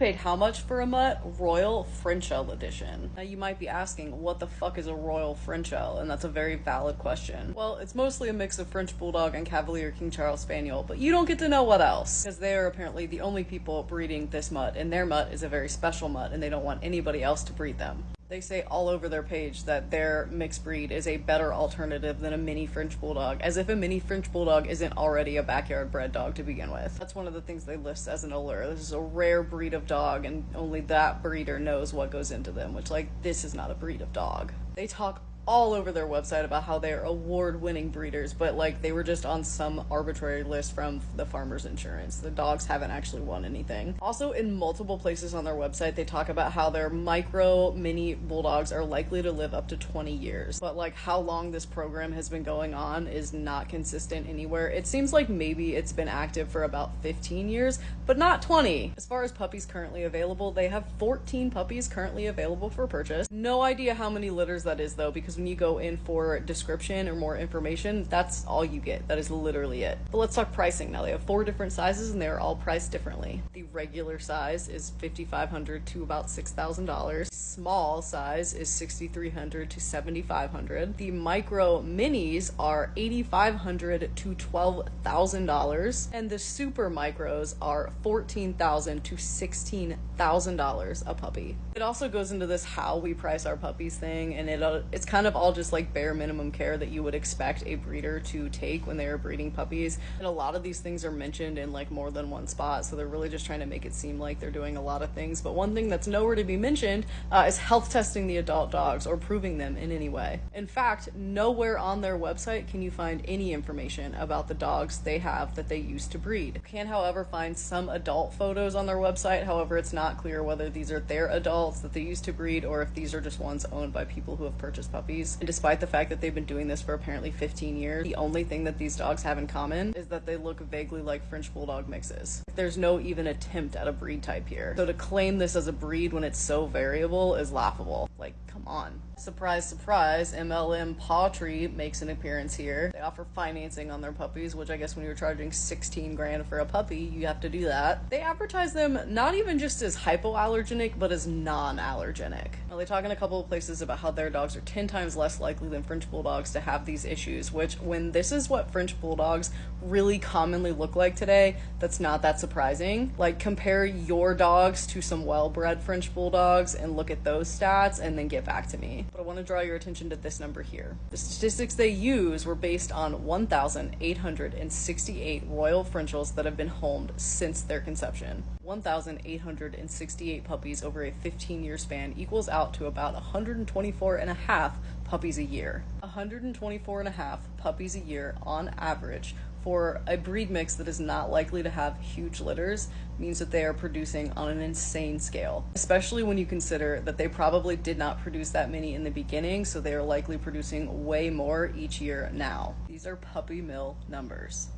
Paid how much for a mutt? Royal Frenchel edition. Now you might be asking, what the fuck is a Royal Frenchel? And that's a very valid question. Well, it's mostly a mix of French Bulldog and Cavalier King Charles Spaniel, but you don't get to know what else. Because they are apparently the only people breeding this mutt, and their mutt is a very special mutt, and they don't want anybody else to breed them. They say all over their page that their mixed breed is a better alternative than a mini French Bulldog, as if a mini French Bulldog isn't already a backyard bred dog to begin with. That's one of the things they list as an allure. This is a rare breed of dog, and only that breeder knows what goes into them, which, like, this is not a breed of dog. They talk all over their website about how they're award-winning breeders, but like they were just on some arbitrary list from the Farmers Insurance. The dogs haven't actually won anything. Also, in multiple places on their website, they talk about how their micro mini bulldogs are likely to live up to 20 years. But like how long this program has been going on is not consistent anywhere. It seems like maybe it's been active for about 15 years, but not 20. As far as puppies currently available, they have 14 puppies currently available for purchase. No idea how many litters that is though, because when you go in for description or more information, that's all you get. That is literally it. But let's talk pricing now. They have 4 different sizes and they're all priced differently. The regular size is $5,500 to about $6,000. Small size is $6,300 to $7,500. The micro minis are $8,500 to $12,000, and the super micros are $14,000 to $16,000 a puppy. It also goes into this how we price our puppies thing, and it's kind of all just like bare minimum care that you would expect a breeder to take when they are breeding puppies. And a lot of these things are mentioned in like more than one spot, so they're really just trying to make it seem like they're doing a lot of things. But one thing that's nowhere to be mentioned is health testing the adult dogs or proving them in any way. In fact, nowhere on their website can you find any information about the dogs they have that they used to breed. You can, however, find some adult photos on their website. However, it's not clear whether these are their adults that they used to breed or if these are just ones owned by people who have purchased puppies. And despite the fact that they've been doing this for apparently 15 years, the only thing that these dogs have in common is that they look vaguely like French Bulldog mixes. There's no even attempt at a breed type here. So to claim this as a breed when it's so variable is laughable. Like, come on. Surprise, surprise, MLM Paw Treat makes an appearance here. They offer financing on their puppies, which I guess when you're charging 16 grand for a puppy, you have to do that. They advertise them not even just as hypoallergenic, but as non-allergenic. Now, they talk in a couple of places about how their dogs are 10 times less likely than French Bulldogs to have these issues, which when this is what French Bulldogs really commonly look like today, that's not that surprising. Like, compare your dogs to some well-bred French Bulldogs and look at those stats and then get back to me. But I want to draw your attention to this number here. The statistics they use were based on 1,868 Royal Frenchels that have been homed since their conception. 1,868 puppies over a 15-year span equals out to about 124 and a half puppies a year. 124 and a half puppies a year on average for a breed mix that is not likely to have huge litters means that they are producing on an insane scale, especially when you consider that they probably did not produce that many in the beginning, so they are likely producing way more each year now. These are puppy mill numbers.